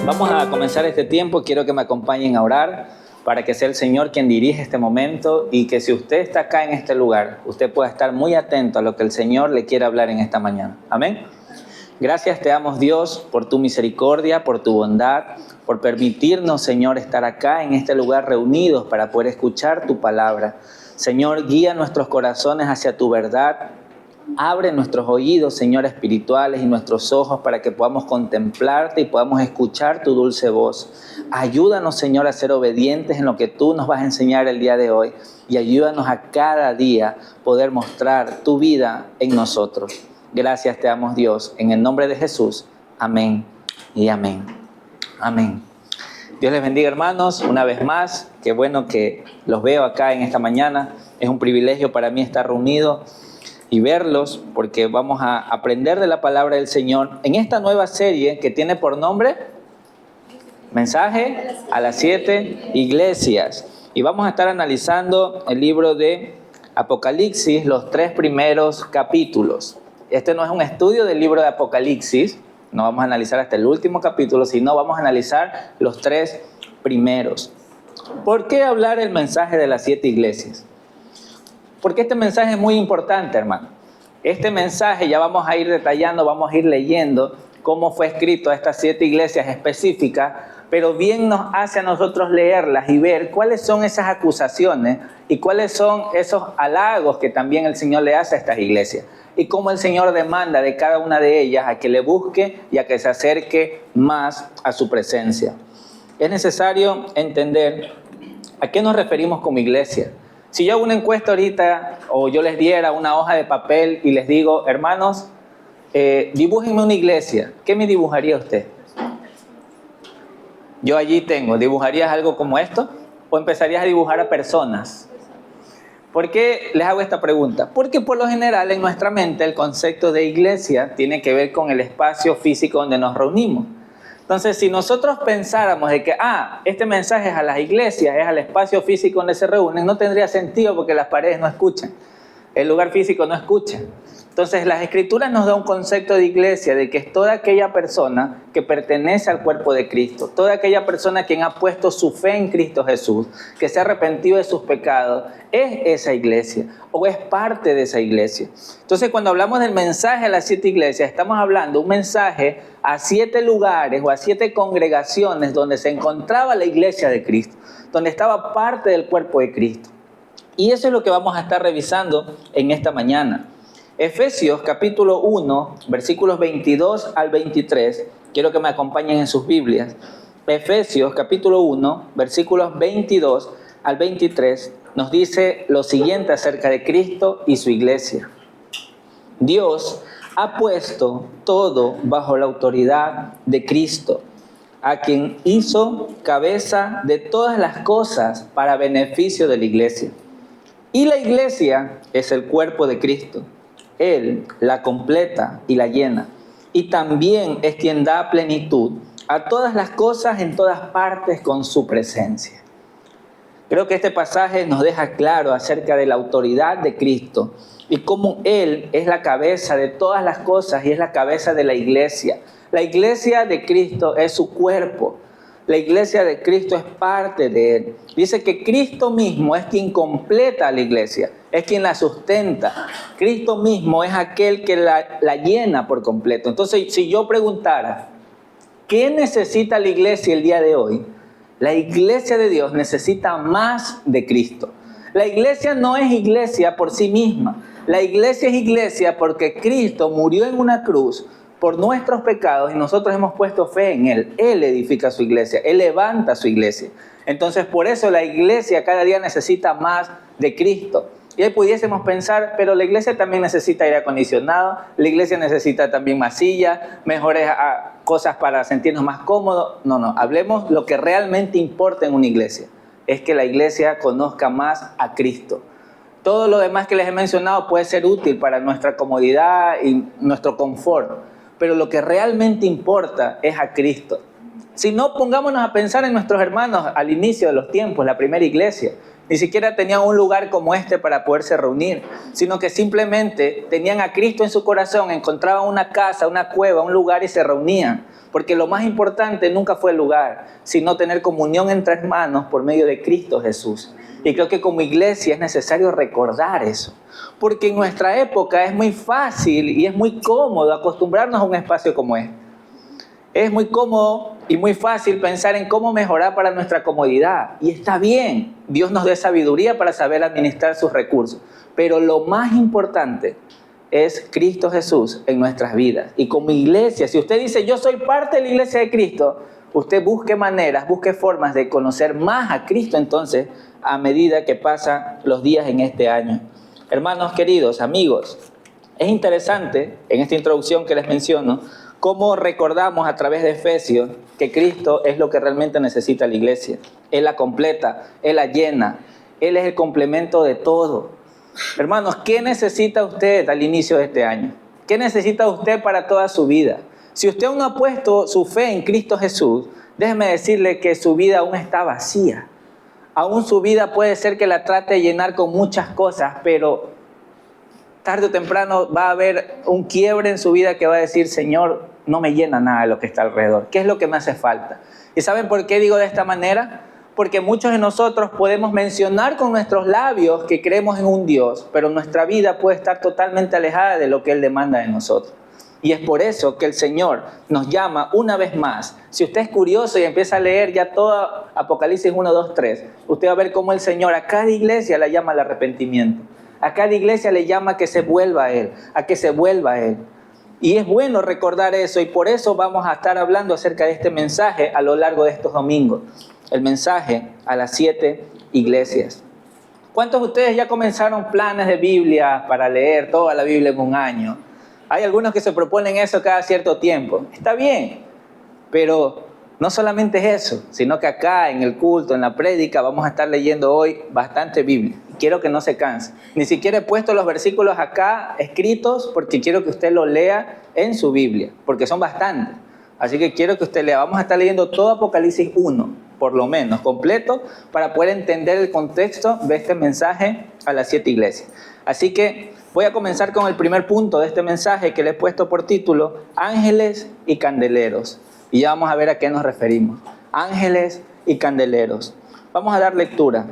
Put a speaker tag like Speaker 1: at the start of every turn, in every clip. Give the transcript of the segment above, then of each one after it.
Speaker 1: Vamos a comenzar este tiempo. Quiero que me acompañen a orar para que sea el Señor quien dirige este momento y que si usted está acá en este lugar, usted pueda estar muy atento a lo que el Señor le quiere hablar en esta mañana. Amén. Gracias te damos, Dios, por tu misericordia, por tu bondad, por permitirnos, Señor, estar acá en este lugar reunidos para poder escuchar tu palabra. Señor, guía nuestros corazones hacia tu verdad. Abre nuestros oídos, Señor, espirituales y nuestros ojos para que podamos contemplarte y podamos escuchar tu dulce voz. Ayúdanos, Señor, a ser obedientes en lo que tú nos vas a enseñar el día de hoy y ayúdanos a cada día poder mostrar tu vida en nosotros. Gracias te damos, Dios, en el nombre de Jesús. Amén y amén. Amén. Dios les bendiga, hermanos, una vez más. Qué bueno que los veo acá en esta mañana. Es un privilegio para mí estar reunido y verlos, porque vamos a aprender de la palabra del Señor en esta nueva serie que tiene por nombre Mensaje a las 7 iglesias. Y vamos a estar analizando el libro de Apocalipsis, los 3 primeros capítulos. Este no es un estudio del libro de Apocalipsis, no vamos a analizar hasta el último capítulo, sino vamos a analizar los 3 primeros. ¿Por qué hablar el mensaje de las 7 iglesias? Porque este mensaje es muy importante, hermano. Este mensaje ya vamos a ir detallando, vamos a ir leyendo cómo fue escrito a estas 7 iglesias específicas, pero bien nos hace a nosotros leerlas y ver cuáles son esas acusaciones y cuáles son esos halagos que también el Señor le hace a estas iglesias. Y cómo el Señor demanda de cada una de ellas a que le busque y a que se acerque más a su presencia. Es necesario entender a qué nos referimos como iglesia. Si yo hago una encuesta ahorita o yo les diera una hoja de papel y les digo, hermanos, dibújenme una iglesia, ¿qué me dibujaría usted? Yo allí tengo, ¿dibujarías algo como esto? ¿O empezarías a dibujar a personas? ¿Por qué les hago esta pregunta? Porque por lo general en nuestra mente el concepto de iglesia tiene que ver con el espacio físico donde nos reunimos. Entonces, si nosotros pensáramos de que, este mensaje es a las iglesias, es al espacio físico donde se reúnen, no tendría sentido porque las paredes no escuchan, el lugar físico no escucha. Entonces, las Escrituras nos da un concepto de iglesia, de que es toda aquella persona que pertenece al cuerpo de Cristo, toda aquella persona quien ha puesto su fe en Cristo Jesús, que se ha arrepentido de sus pecados, es esa iglesia o es parte de esa iglesia. Entonces, cuando hablamos del mensaje a las 7 iglesias, estamos hablando de un mensaje a 7 lugares o a 7 congregaciones donde se encontraba la iglesia de Cristo, donde estaba parte del cuerpo de Cristo. Y eso es lo que vamos a estar revisando en esta mañana. Efesios capítulo 1, versículos 22 al 23. Quiero que me acompañen en sus Biblias. Efesios capítulo 1, versículos 22 al 23 nos dice lo siguiente acerca de Cristo y su iglesia. Dios ha puesto todo bajo la autoridad de Cristo, a quien hizo cabeza de todas las cosas para beneficio de la iglesia. Y la iglesia es el cuerpo de Cristo. Él la completa y la llena. Y también es quien da plenitud a todas las cosas en todas partes con su presencia. Creo que este pasaje nos deja claro acerca de la autoridad de Cristo y cómo Él es la cabeza de todas las cosas y es la cabeza de la iglesia. La iglesia de Cristo es su cuerpo. La iglesia de Cristo es parte de Él. Dice que Cristo mismo es quien completa a la iglesia, es quien la sustenta. Cristo mismo es aquel que la llena por completo. Entonces, si yo preguntara, ¿qué necesita la iglesia el día de hoy? La iglesia de Dios necesita más de Cristo. La iglesia no es iglesia por sí misma. La iglesia es iglesia porque Cristo murió en una cruz por nuestros pecados y nosotros hemos puesto fe en Él. Él edifica su iglesia, Él levanta su iglesia. Entonces, por eso la iglesia cada día necesita más de Cristo. Y ahí pudiésemos pensar, pero la iglesia también necesita aire acondicionado, la iglesia necesita también más sillas, mejores cosas para sentirnos más cómodos. No, hablemos lo que realmente importa en una iglesia. Es que la iglesia conozca más a Cristo. Todo lo demás que les he mencionado puede ser útil para nuestra comodidad y nuestro confort. Pero lo que realmente importa es a Cristo. Si no, pongámonos a pensar en nuestros hermanos al inicio de los tiempos, la primera iglesia. Ni siquiera tenían un lugar como este para poderse reunir, sino que simplemente tenían a Cristo en su corazón, encontraban una casa, una cueva, un lugar y se reunían. Porque lo más importante nunca fue el lugar, sino tener comunión entre hermanos por medio de Cristo Jesús. Y creo que como iglesia es necesario recordar eso. Porque en nuestra época es muy fácil y es muy cómodo acostumbrarnos a un espacio como este. Es muy cómodo y muy fácil pensar en cómo mejorar para nuestra comodidad. Y está bien, Dios nos dé sabiduría para saber administrar sus recursos. Pero lo más importante es Cristo Jesús en nuestras vidas. Y como iglesia, si usted dice, yo soy parte de la iglesia de Cristo, usted busque maneras, busque formas de conocer más a Cristo entonces a medida que pasan los días en este año. Hermanos queridos, amigos, es interesante en esta introducción que les menciono, cómo recordamos a través de Efesios que Cristo es lo que realmente necesita la iglesia. Él la completa, Él la llena, Él es el complemento de todo. Hermanos, ¿qué necesita usted al inicio de este año? ¿Qué necesita usted para toda su vida? Si usted aún no ha puesto su fe en Cristo Jesús, déjeme decirle que su vida aún está vacía. Aún su vida puede ser que la trate de llenar con muchas cosas, pero tarde o temprano va a haber un quiebre en su vida que va a decir, Señor, no me llena nada de lo que está alrededor. ¿Qué es lo que me hace falta? ¿Y saben por qué digo de esta manera? Porque muchos de nosotros podemos mencionar con nuestros labios que creemos en un Dios, pero nuestra vida puede estar totalmente alejada de lo que Él demanda de nosotros. Y es por eso que el Señor nos llama una vez más. Si usted es curioso y empieza a leer ya todo Apocalipsis 1, 2, 3, usted va a ver cómo el Señor a cada iglesia la llama al arrepentimiento. A cada iglesia le llama a que se vuelva a Él, a que se vuelva a Él. Y es bueno recordar eso y por eso vamos a estar hablando acerca de este mensaje a lo largo de estos domingos. El mensaje a las 7 iglesias. ¿Cuántos de ustedes ya comenzaron planes de Biblia para leer toda la Biblia en un año? Hay algunos que se proponen eso cada cierto tiempo. Está bien, pero no solamente es eso, sino que acá en el culto, en la prédica, vamos a estar leyendo hoy bastante Biblia. Quiero que no se canse. Ni siquiera he puesto los versículos acá escritos porque quiero que usted lo lea en su Biblia, porque son bastantes. Así que quiero que usted lea. Vamos a estar leyendo todo Apocalipsis 1, por lo menos, completo, para poder entender el contexto de este mensaje a las 7 iglesias. Así que voy a comenzar con el primer punto de este mensaje que le he puesto por título, Ángeles y Candeleros. Y ya vamos a ver a qué nos referimos. Ángeles y candeleros. Vamos a dar lectura.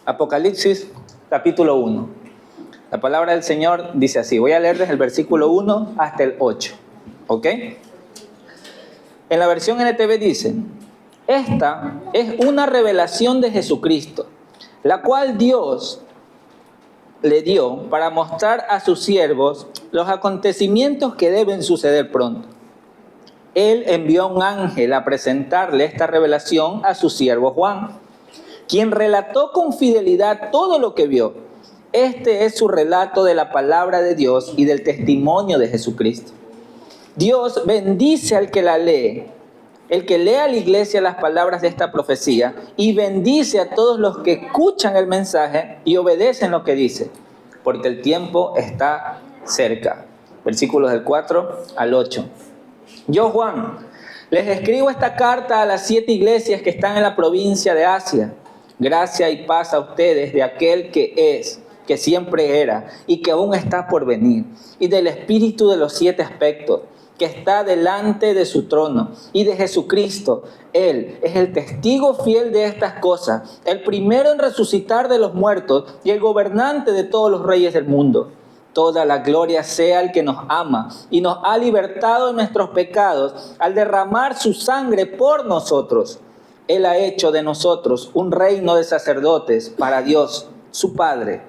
Speaker 1: Apocalipsis, capítulo 1. La palabra del Señor dice así. Voy a leer desde el versículo 1 hasta el 8. ¿Ok? En la versión NTV dice, esta es una revelación de Jesucristo, la cual Dios le dio para mostrar a sus siervos los acontecimientos que deben suceder pronto. Él envió a un ángel a presentarle esta revelación a su siervo Juan, quien relató con fidelidad todo lo que vio. Este es su relato de la palabra de Dios y del testimonio de Jesucristo. Dios bendice al que la lee, el que lee a la iglesia las palabras de esta profecía, y bendice a todos los que escuchan el mensaje y obedecen lo que dice, porque el tiempo está cerca. Versículos del 4 al 8. Yo, Juan, les escribo esta carta a las 7 iglesias que están en la provincia de Asia. Gracia y paz a ustedes de aquel que es, que siempre era y que aún está por venir, y del Espíritu de los 7 aspectos, que está delante de su trono, y de Jesucristo. Él es el testigo fiel de estas cosas, el primero en resucitar de los muertos y el gobernante de todos los reyes del mundo. Toda la gloria sea al que nos ama y nos ha libertado de nuestros pecados al derramar su sangre por nosotros. Él ha hecho de nosotros un reino de sacerdotes para Dios, su Padre.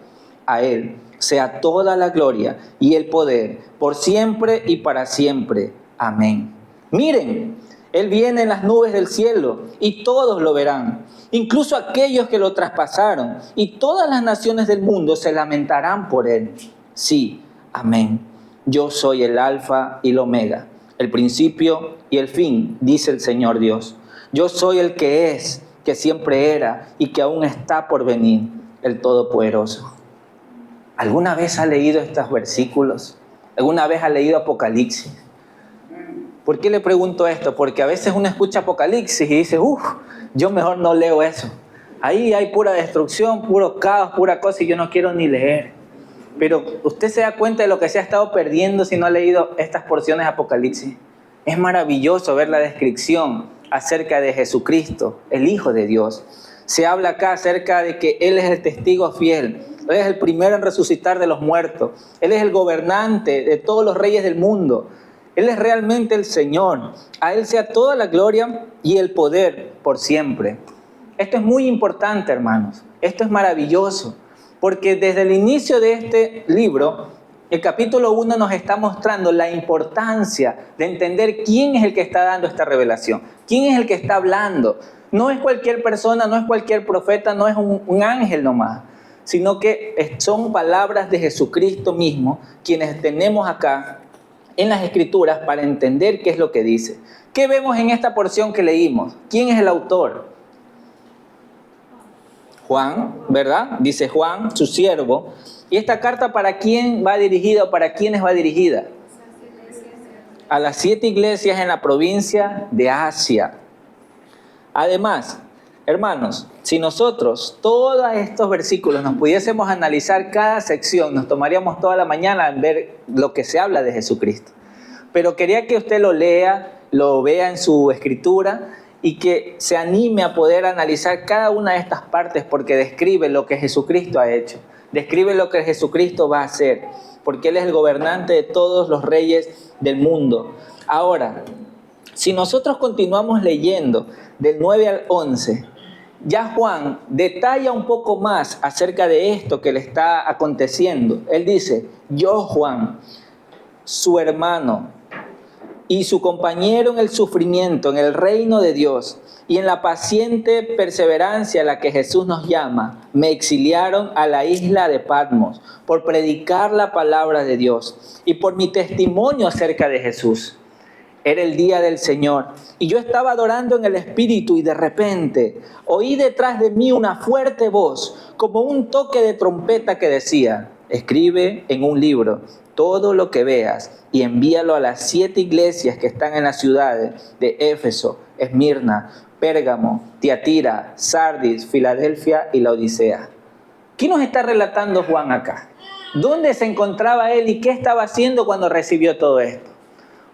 Speaker 1: A Él sea toda la gloria y el poder por siempre y para siempre. Amén. Miren, Él viene en las nubes del cielo y todos lo verán, incluso aquellos que lo traspasaron, y todas las naciones del mundo se lamentarán por Él. Sí, amén. Yo soy el Alfa y el Omega, el principio y el fin, dice el Señor Dios. Yo soy el que es, que siempre era y que aún está por venir, el Todopoderoso. ¿Alguna vez ha leído estos versículos? ¿Alguna vez ha leído Apocalipsis? ¿Por qué le pregunto esto? Porque a veces uno escucha Apocalipsis y dice, yo mejor no leo eso. Ahí hay pura destrucción, puro caos, pura cosa y yo no quiero ni leer. Pero usted se da cuenta de lo que se ha estado perdiendo si no ha leído estas porciones de Apocalipsis. Es maravilloso ver la descripción acerca de Jesucristo, el Hijo de Dios. Se habla acá acerca de que Él es el testigo fiel. Él es el primero en resucitar de los muertos. Él es el gobernante de todos los reyes del mundo. Él es realmente el Señor. A Él sea toda la gloria y el poder por siempre. Esto es muy importante, hermanos. Esto es maravilloso. Porque desde el inicio de este libro, el capítulo 1 nos está mostrando la importancia de entender quién es el que está dando esta revelación. Quién es el que está hablando. No es cualquier persona, no es cualquier profeta, no es un ángel nomás. Sino que son palabras de Jesucristo mismo, quienes tenemos acá en las Escrituras para entender qué es lo que dice. ¿Qué vemos en esta porción que leímos? ¿Quién es el autor? Juan, ¿verdad? Dice Juan, su siervo. ¿Y esta carta para quién va dirigida o para quiénes va dirigida? A las 7 iglesias en la provincia de Asia. Además, hermanos, si nosotros todos estos versículos nos pudiésemos analizar cada sección, nos tomaríamos toda la mañana en ver lo que se habla de Jesucristo. Pero quería que usted lo lea, lo vea en su escritura y que se anime a poder analizar cada una de estas partes porque describe lo que Jesucristo ha hecho, describe lo que Jesucristo va a hacer, porque Él es el gobernante de todos los reyes del mundo. Ahora, si nosotros continuamos leyendo del 9 al 11, ya Juan detalla un poco más acerca de esto que le está aconteciendo. Él dice, yo Juan, su hermano y su compañero en el sufrimiento, en el reino de Dios y en la paciente perseverancia a la que Jesús nos llama, me exiliaron a la isla de Patmos por predicar la palabra de Dios y por mi testimonio acerca de Jesús. Era el día del Señor y yo estaba adorando en el Espíritu y de repente oí detrás de mí una fuerte voz, como un toque de trompeta que decía, escribe en un libro todo lo que veas y envíalo a las 7 iglesias que están en las ciudades de Éfeso, Esmirna, Pérgamo, Tiatira, Sardis, Filadelfia y Laodicea. ¿Qué nos está relatando Juan acá? ¿Dónde se encontraba él y qué estaba haciendo cuando recibió todo esto?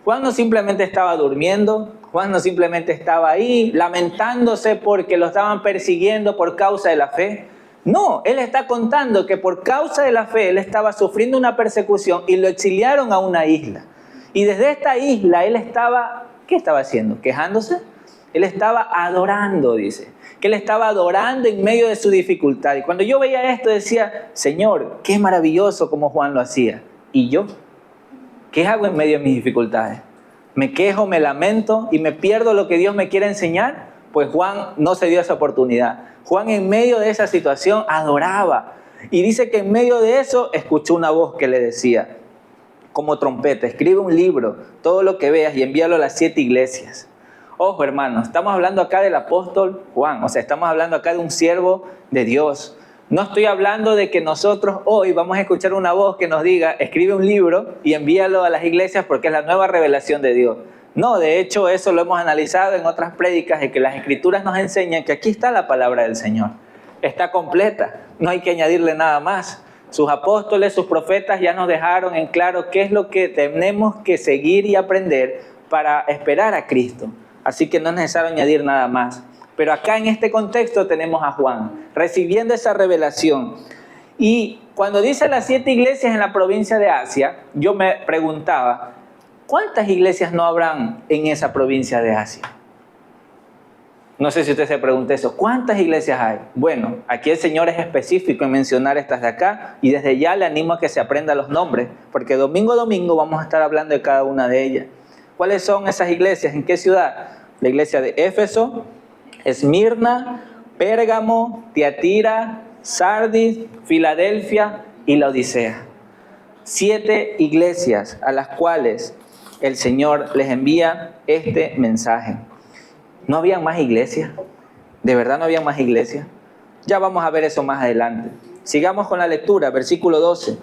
Speaker 1: Juan no simplemente estaba durmiendo, Juan no simplemente estaba ahí lamentándose porque lo estaban persiguiendo por causa de la fe. No, él está contando que por causa de la fe él estaba sufriendo una persecución y lo exiliaron a una isla. Y desde esta isla él estaba, ¿qué estaba haciendo? ¿Quejándose? Él estaba adorando, dice. Que él estaba adorando en medio de su dificultad. Y cuando yo veía esto decía, Señor, qué maravilloso como Juan lo hacía. ¿Y yo? ¿Qué hago en medio de mis dificultades? ¿Me quejo, me lamento y me pierdo lo que Dios me quiere enseñar? Pues Juan no se dio esa oportunidad. Juan en medio de esa situación adoraba. Y dice que en medio de eso escuchó una voz que le decía, como trompeta, escribe un libro, todo lo que veas y envíalo a las 7 iglesias. Ojo hermanos, estamos hablando acá del apóstol Juan, o sea, estamos hablando acá de un siervo de Dios. No estoy hablando de que nosotros hoy vamos a escuchar una voz que nos diga, escribe un libro y envíalo a las iglesias porque es la nueva revelación de Dios. No, de hecho eso lo hemos analizado en otras prédicas de que las escrituras nos enseñan que aquí está la palabra del Señor. Está completa, no hay que añadirle nada más. Sus apóstoles, sus profetas ya nos dejaron en claro qué es lo que tenemos que seguir y aprender para esperar a Cristo. Así que no es necesario añadir nada más. Pero acá en este contexto tenemos a Juan recibiendo esa revelación. Y cuando dice las 7 iglesias en la provincia de Asia, yo me preguntaba, ¿cuántas iglesias no habrán en esa provincia de Asia? No sé si usted se pregunta eso. ¿Cuántas iglesias hay? Bueno, aquí el Señor es específico en mencionar estas de acá y desde ya le animo a que se aprenda los nombres, porque domingo a domingo vamos a estar hablando de cada una de ellas. ¿Cuáles son esas iglesias? ¿En qué ciudad? La iglesia de Éfeso, Esmirna, Pérgamo, Tiatira, Sardis, Filadelfia y Laodicea. 7 iglesias a las cuales el Señor les envía este mensaje. ¿No había más iglesias? ¿De verdad no había más iglesias? Ya vamos a ver eso más adelante. Sigamos con la lectura, versículo 12.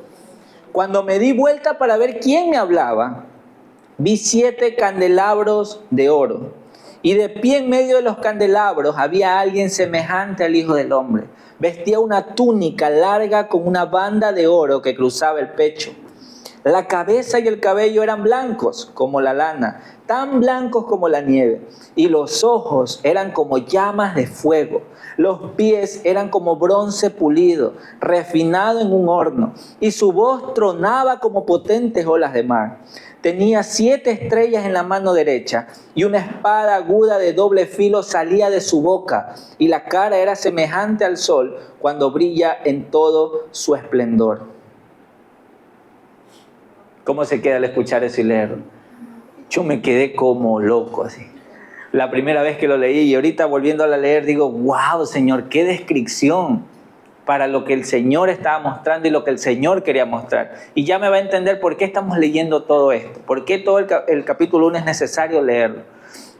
Speaker 1: Cuando me di vuelta para ver quién me hablaba, vi 7 candelabros de oro, y de pie en medio de los candelabros había alguien semejante al Hijo del Hombre. Vestía una túnica larga con una banda de oro que cruzaba el pecho. La cabeza y el cabello eran blancos como la lana, tan blancos como la nieve, y los ojos eran como llamas de fuego. Los pies eran como bronce pulido, refinado en un horno, y su voz tronaba como potentes olas de mar. Tenía 7 estrellas en la mano derecha, y una espada aguda de doble filo salía de su boca, y la cara era semejante al sol cuando brilla en todo su esplendor. ¿Cómo se queda al escuchar eso y leerlo? Yo me quedé como loco así. La primera vez que lo leí y ahorita volviéndolo a leer digo, wow, Señor, qué descripción para lo que el Señor estaba mostrando y lo que el Señor quería mostrar. Y ya me va a entender por qué estamos leyendo todo esto, por qué todo el capítulo 1 es necesario leerlo.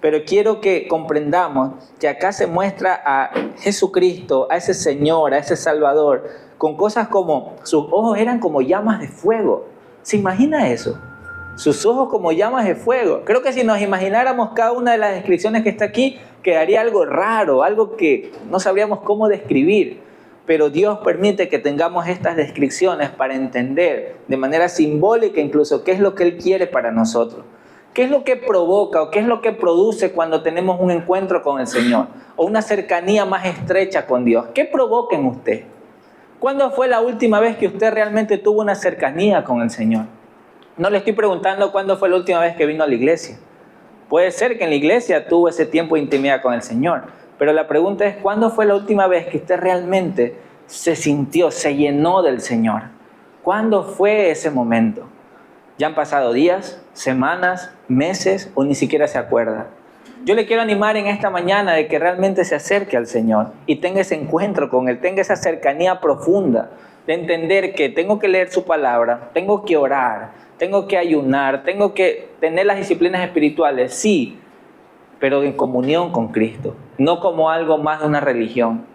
Speaker 1: Pero quiero que comprendamos que acá se muestra a Jesucristo, a ese Señor, a ese Salvador, con cosas como sus ojos eran como llamas de fuego. ¿Se imagina eso? Sus ojos como llamas de fuego. Creo que si nos imagináramos cada una de las descripciones que está aquí, quedaría algo raro, algo que no sabríamos cómo describir. Pero Dios permite que tengamos estas descripciones para entender de manera simbólica incluso qué es lo que Él quiere para nosotros. ¿Qué es lo que provoca o qué es lo que produce cuando tenemos un encuentro con el Señor? O una cercanía más estrecha con Dios. ¿Qué provoca en usted? ¿Cuándo fue la última vez que usted realmente tuvo una cercanía con el Señor? No le estoy preguntando cuándo fue la última vez que vino a la iglesia. Puede ser que en la iglesia tuvo ese tiempo de intimidad con el Señor. Pero la pregunta es, ¿cuándo fue la última vez que usted realmente se sintió, se llenó del Señor? ¿Cuándo fue ese momento? ¿Ya han pasado días, semanas, meses o ni siquiera se acuerda? Yo le quiero animar en esta mañana de que realmente se acerque al Señor y tenga ese encuentro con Él, tenga esa cercanía profunda de entender que tengo que leer su palabra, tengo que orar, tengo que ayunar, tengo que tener las disciplinas espirituales, sí, pero en comunión con Cristo, no como algo más de una religión.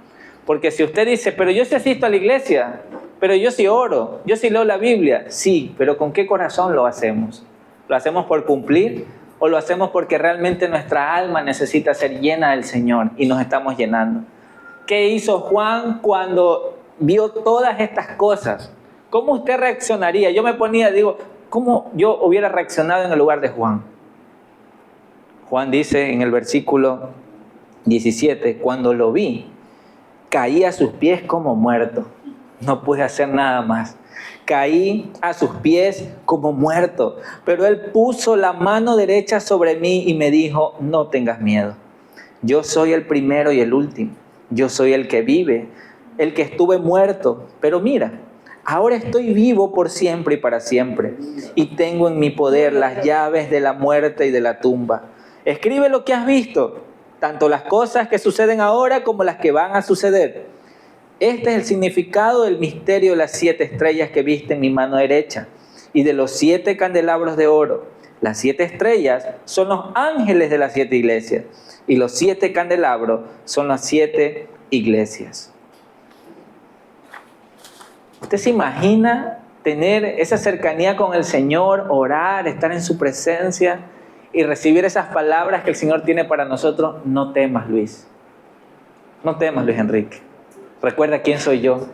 Speaker 1: Porque si usted dice, pero yo sí asisto a la iglesia, pero yo sí oro, yo sí leo la Biblia, sí, pero ¿con qué corazón lo hacemos? ¿Lo hacemos por cumplir o lo hacemos porque realmente nuestra alma necesita ser llena del Señor y nos estamos llenando? ¿Qué hizo Juan cuando vio todas estas cosas? ¿Cómo usted reaccionaría? Yo me ponía, digo, ¿cómo yo hubiera reaccionado en el lugar de Juan? Juan dice en el versículo 17, cuando lo vi, caí a sus pies como muerto. No pude hacer nada más. Caí a sus pies como muerto. Pero Él puso la mano derecha sobre mí y me dijo, no tengas miedo. Yo soy el primero y el último. Yo soy el que vive, el que estuve muerto. Pero mira, ahora estoy vivo por siempre y para siempre. Y tengo en mi poder las llaves de la muerte y de la tumba. Escribe lo que has visto, tanto las cosas que suceden ahora como las que van a suceder. Este es el significado del misterio de las 7 estrellas que viste en mi mano derecha y de los 7 candelabros de oro. Las 7 estrellas son los ángeles de las 7 iglesias y los 7 candelabros son las 7 iglesias. ¿Usted se imagina tener esa cercanía con el Señor, orar, estar en su presencia y recibir esas palabras que el Señor tiene para nosotros? No temas, Luis. No temas, Luis Enrique. Recuerda quién soy yo.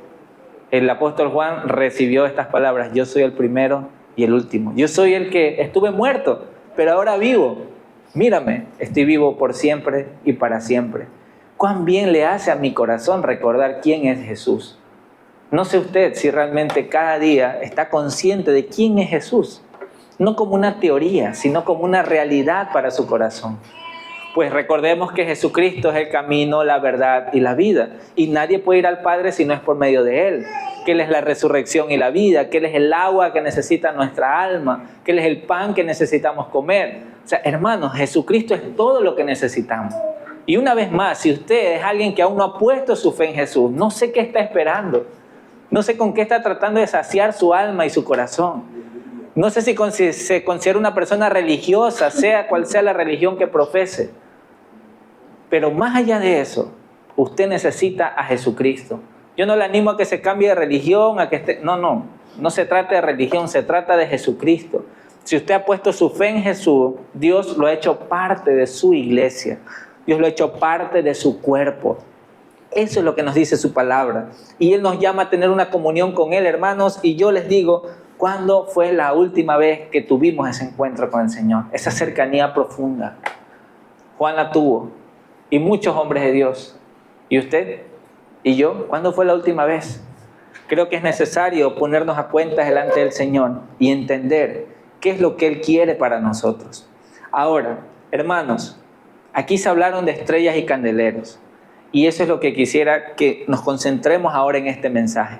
Speaker 1: El apóstol Juan recibió estas palabras. Yo soy el primero y el último. Yo soy el que estuve muerto, pero ahora vivo. Mírame, estoy vivo por siempre y para siempre. Cuán bien le hace a mi corazón recordar quién es Jesús. No sé usted si realmente cada día está consciente de quién es Jesús. No como una teoría, sino como una realidad para su corazón. Pues recordemos que Jesucristo es el camino, la verdad y la vida. Y nadie puede ir al Padre si no es por medio de Él. Que Él es la resurrección y la vida. Que Él es el agua que necesita nuestra alma. Que Él es el pan que necesitamos comer. O sea, hermanos, Jesucristo es todo lo que necesitamos. Y una vez más, si usted es alguien que aún no ha puesto su fe en Jesús, no sé qué está esperando. No sé con qué está tratando de saciar su alma y su corazón. No sé si se considera una persona religiosa, sea cual sea la religión que profese. Pero más allá de eso, usted necesita a Jesucristo. Yo no le animo a que se cambie de religión, no se trata de religión, se trata de Jesucristo. Si usted ha puesto su fe en Jesús, Dios lo ha hecho parte de su iglesia. Dios lo ha hecho parte de su cuerpo. Eso es lo que nos dice su palabra. Y Él nos llama a tener una comunión con Él, hermanos. Y yo les digo, ¿cuándo fue la última vez que tuvimos ese encuentro con el Señor? Esa cercanía profunda. Juan la tuvo. Y muchos hombres de Dios. ¿Y usted? ¿Y yo? ¿Cuándo fue la última vez? Creo que es necesario ponernos a cuentas delante del Señor y entender qué es lo que Él quiere para nosotros. Ahora, hermanos, aquí se hablaron de estrellas y candeleros. Y eso es lo que quisiera que nos concentremos ahora en este mensaje.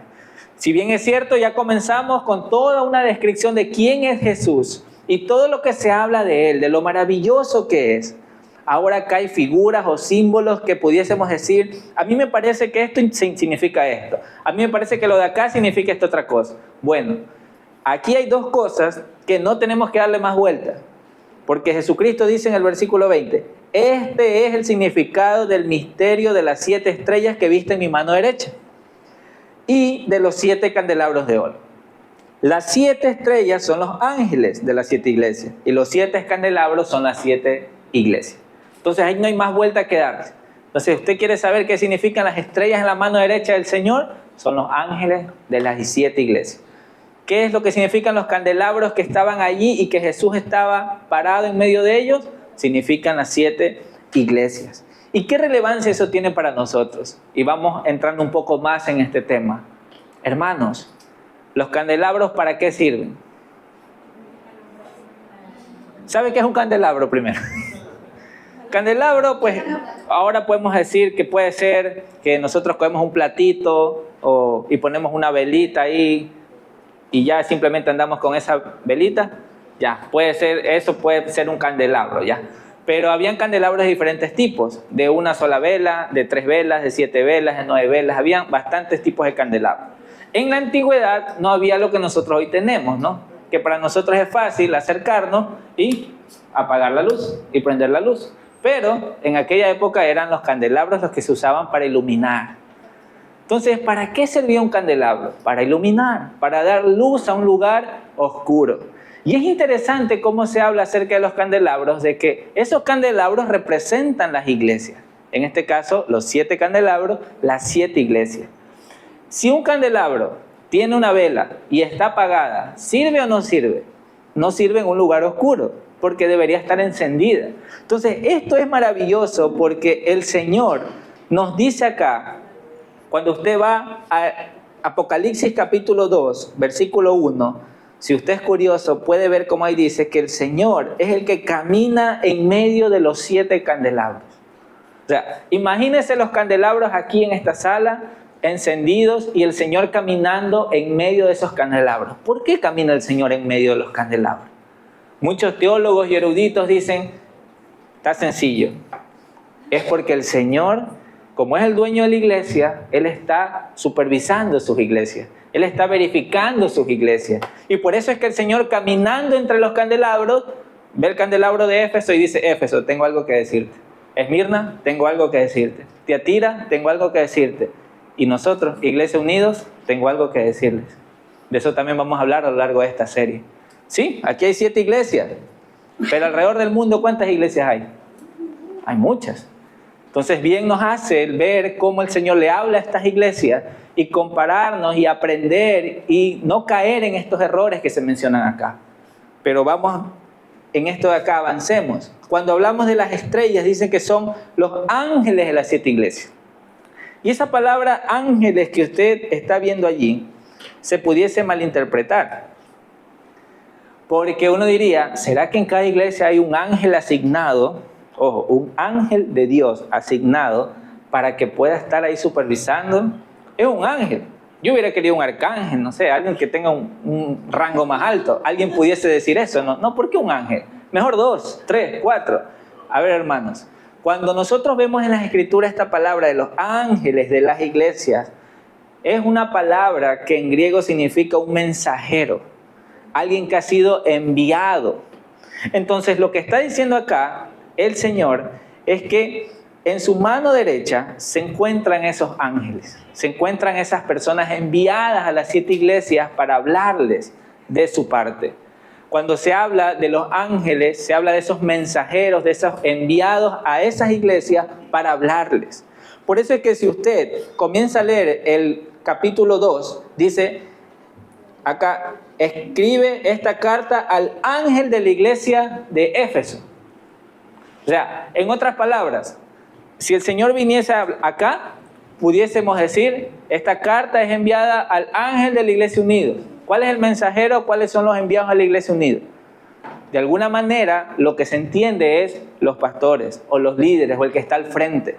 Speaker 1: Si bien es cierto, ya comenzamos con toda una descripción de quién es Jesús y todo lo que se habla de Él, de lo maravilloso que es. Ahora acá hay figuras o símbolos que pudiésemos decir, a mí me parece que esto significa esto. A mí me parece que lo de acá significa esta otra cosa. Bueno, aquí hay dos cosas que no tenemos que darle más vuelta. Porque Jesucristo dice en el versículo 20, este es el significado del misterio de las 7 estrellas que viste en mi mano derecha y de los 7 candelabros de oro. Las 7 estrellas son los ángeles de las 7 iglesias y los 7 candelabros son las 7 iglesias. Entonces ahí no hay más vuelta que darse. Entonces, si usted quiere saber qué significan las estrellas en la mano derecha del Señor, son los ángeles de las 7 iglesias. ¿Qué es lo que significan los candelabros que estaban allí y que Jesús estaba parado en medio de ellos? Significan las 7 iglesias. ¿Y qué relevancia eso tiene para nosotros? Y vamos entrando un poco más en este tema. Hermanos, ¿los candelabros para qué sirven? ¿Sabe qué es un candelabro primero? Candelabro, pues ahora podemos decir que puede ser que nosotros cogemos un platito y ponemos una velita ahí y ya simplemente andamos con esa velita. Ya, puede ser, eso puede ser un candelabro, ya. Pero habían candelabros de diferentes tipos, de una sola vela, de 3 velas, de 7 velas, de 9 velas, habían bastantes tipos de candelabros. En la antigüedad no había lo que nosotros hoy tenemos, ¿no? Que para nosotros es fácil acercarnos y apagar la luz y prender la luz. Pero en aquella época eran los candelabros los que se usaban para iluminar. Entonces, ¿para qué servía un candelabro? Para iluminar, para dar luz a un lugar oscuro. Y es interesante cómo se habla acerca de los candelabros, de que esos candelabros representan las iglesias. En este caso, los 7 candelabros, las 7 iglesias. Si un candelabro tiene una vela y está apagada, ¿sirve o no sirve? No sirve en un lugar oscuro, porque debería estar encendida. Entonces, esto es maravilloso porque el Señor nos dice acá, cuando usted va a Apocalipsis capítulo 2, versículo 1, si usted es curioso, puede ver cómo ahí dice que el Señor es el que camina en medio de los 7 candelabros. O sea, imagínese los candelabros aquí en esta sala, encendidos, y el Señor caminando en medio de esos candelabros. ¿Por qué camina el Señor en medio de los candelabros? Muchos teólogos y eruditos dicen, está sencillo, es porque el Señor, como es el dueño de la iglesia, Él está supervisando sus iglesias, Él está verificando sus iglesias. Y por eso es que el Señor, caminando entre los candelabros, ve el candelabro de Éfeso y dice, Éfeso, tengo algo que decirte. Esmirna, tengo algo que decirte. Tiatira, tengo algo que decirte. Y nosotros, Iglesia Unidos, tengo algo que decirles. De eso también vamos a hablar a lo largo de esta serie. Sí, aquí hay 7 iglesias, pero alrededor del mundo, ¿cuántas iglesias hay? Hay muchas. Entonces, bien nos hace el ver cómo el Señor le habla a estas iglesias y compararnos y aprender y no caer en estos errores que se mencionan acá. Pero vamos, en esto de acá, avancemos. Cuando hablamos de las estrellas, dicen que son los ángeles de las 7 iglesias. Y esa palabra ángeles que usted está viendo allí, se pudiese malinterpretar. Porque uno diría, ¿será que en cada iglesia hay un ángel asignado? Ojo, un ángel de Dios asignado para que pueda estar ahí supervisando. Es un ángel. Yo hubiera querido un arcángel, no sé, alguien que tenga un rango más alto. Alguien pudiese decir eso, ¿no? No, ¿por qué un ángel? Mejor 2, 3, 4. A ver, hermanos, cuando nosotros vemos en las Escrituras esta palabra de los ángeles de las iglesias, es una palabra que en griego significa un mensajero, alguien que ha sido enviado. Entonces, lo que está diciendo acá el Señor es que en su mano derecha se encuentran esos ángeles, se encuentran esas personas enviadas a las 7 iglesias para hablarles de su parte. Cuando se habla de los ángeles, se habla de esos mensajeros, de esos enviados a esas iglesias para hablarles. Por eso es que si usted comienza a leer el capítulo 2, dice acá, escribe esta carta al ángel de la iglesia de Éfeso. O sea, en otras palabras, si el Señor viniese acá, pudiésemos decir, esta carta es enviada al ángel de la iglesia unida. ¿Cuál es el mensajero? ¿Cuáles son los enviados a la iglesia unida? De alguna manera, lo que se entiende es los pastores o los líderes o el que está al frente.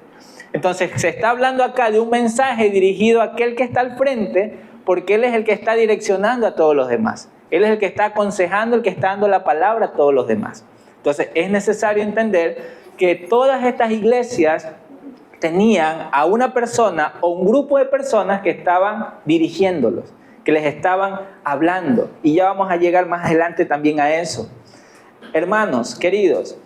Speaker 1: Entonces, se está hablando acá de un mensaje dirigido a aquel que está al frente, porque él es el que está direccionando a todos los demás. Él es el que está aconsejando, el que está dando la palabra a todos los demás. Entonces, es necesario entender que todas estas iglesias tenían a una persona o un grupo de personas que estaban dirigiéndolos, que les estaban hablando. Y ya vamos a llegar más adelante también a eso. Hermanos, queridos,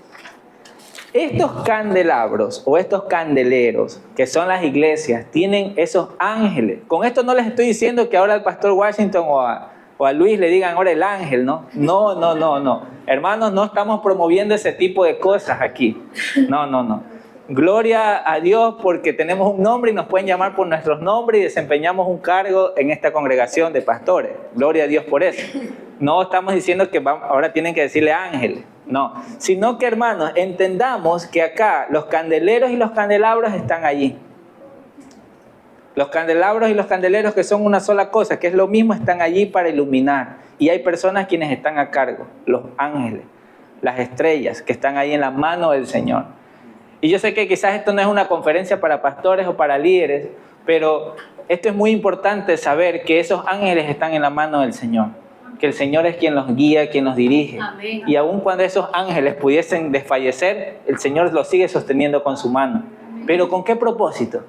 Speaker 1: estos candelabros o estos candeleros que son las iglesias tienen esos ángeles. Con esto no les estoy diciendo que ahora al pastor Washington o a Luis le digan ahora el ángel, ¿no? No. Hermanos, no estamos promoviendo ese tipo de cosas aquí. No. Gloria a Dios porque tenemos un nombre y nos pueden llamar por nuestros nombres y desempeñamos un cargo en esta congregación de pastores. Gloria a Dios por eso. No estamos diciendo que ahora tienen que decirle ángeles. No, sino que, hermanos, entendamos que acá los candeleros y los candelabros están allí. Los candelabros y los candeleros, que son una sola cosa, que es lo mismo, están allí para iluminar. Y hay personas quienes están a cargo, los ángeles, las estrellas, que están ahí en la mano del Señor. Y yo sé que quizás esto no es una conferencia para pastores o para líderes, pero esto es muy importante saber que esos ángeles están en la mano del Señor. Que el Señor es quien los guía, quien los dirige. Amén. Y aun cuando esos ángeles pudiesen desfallecer, el Señor los sigue sosteniendo con su mano. Amén. ¿Pero con qué propósito?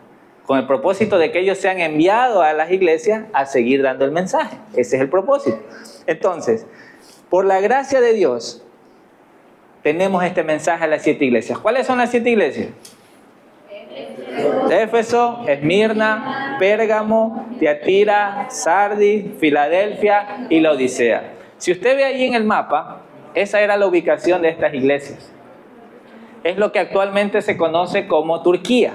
Speaker 1: Con el propósito de que ellos sean enviados a las iglesias a seguir dando el mensaje. Ese es el propósito. Entonces, por la gracia de Dios, tenemos este mensaje a las 7 iglesias. ¿Cuáles son las 7 iglesias? Éfeso, Esmirna, Pérgamo, Tiatira, Sardis, Filadelfia y la Odisea. Si usted ve ahí en el mapa, esa era la ubicación de estas iglesias. Es lo que actualmente se conoce como Turquía.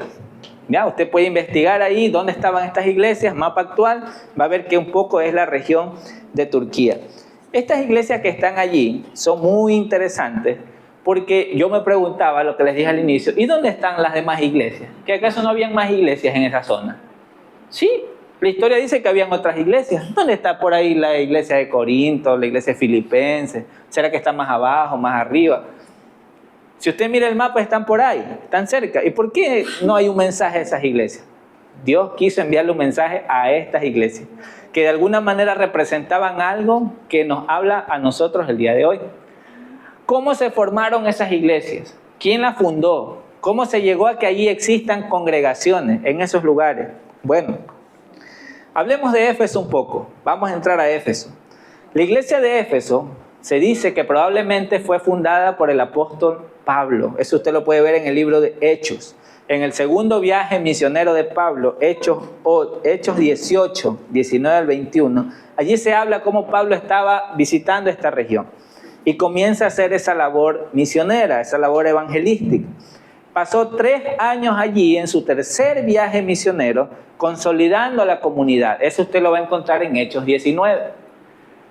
Speaker 1: ¿Ya? Usted puede investigar ahí dónde estaban estas iglesias, mapa actual, va a ver que un poco es la región de Turquía. Estas iglesias que están allí son muy interesantes porque yo me preguntaba, lo que les dije al inicio, ¿y dónde están las demás iglesias? ¿Que acaso no habían más iglesias en esa zona? Sí, la historia dice que habían otras iglesias. ¿Dónde está por ahí la iglesia de Corinto, la iglesia filipense? ¿Será que está más abajo, más arriba? Si usted mira el mapa, están por ahí, están cerca. ¿Y por qué no hay un mensaje a esas iglesias? Dios quiso enviarle un mensaje a estas iglesias, que de alguna manera representaban algo que nos habla a nosotros el día de hoy. ¿Cómo se formaron esas iglesias? ¿Quién las fundó? ¿Cómo se llegó a que allí existan congregaciones en esos lugares? Bueno, hablemos de Éfeso un poco. Vamos a entrar a Éfeso. La iglesia de Éfeso se dice que probablemente fue fundada por el apóstol Pablo. Eso usted lo puede ver en el libro de Hechos. En el segundo viaje misionero de Pablo, Hechos 18, 19 al 21, allí se habla cómo Pablo estaba visitando esta región y comienza a hacer esa labor misionera, esa labor evangelística. Pasó 3 años allí en su tercer viaje misionero, consolidando a la comunidad. Eso usted lo va a encontrar en Hechos 19.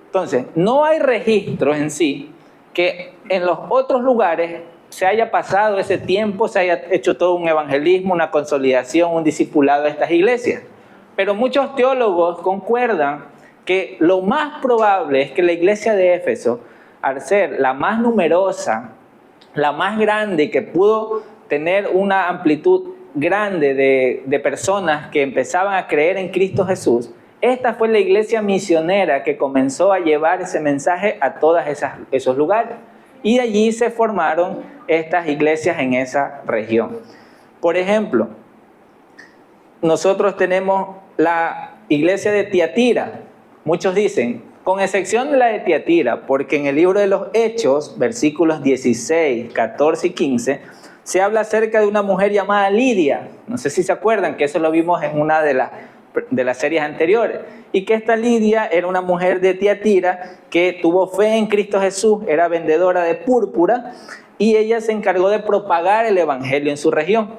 Speaker 1: Entonces, no hay registros en sí que en los otros lugares se haya pasado ese tiempo, se haya hecho todo un evangelismo, una consolidación, un discipulado de estas iglesias. Pero muchos teólogos concuerdan que lo más probable es que la iglesia de Éfeso, al ser la más numerosa, la más grande y que pudo tener una amplitud grande de personas que empezaban a creer en Cristo Jesús, esta fue la iglesia misionera que comenzó a llevar ese mensaje a todos esos lugares. Y allí se formaron estas iglesias en esa región. Por ejemplo, nosotros tenemos la iglesia de Tiatira. Muchos dicen, con excepción de la de Tiatira, porque en el libro de los Hechos, versículos 16, 14 y 15, se habla acerca de una mujer llamada Lidia. No sé si se acuerdan que eso lo vimos en una de de las series anteriores. Y que esta Lidia era una mujer de Tiatira que tuvo fe en Cristo Jesús, era vendedora de púrpura y ella se encargó de propagar el evangelio en su región.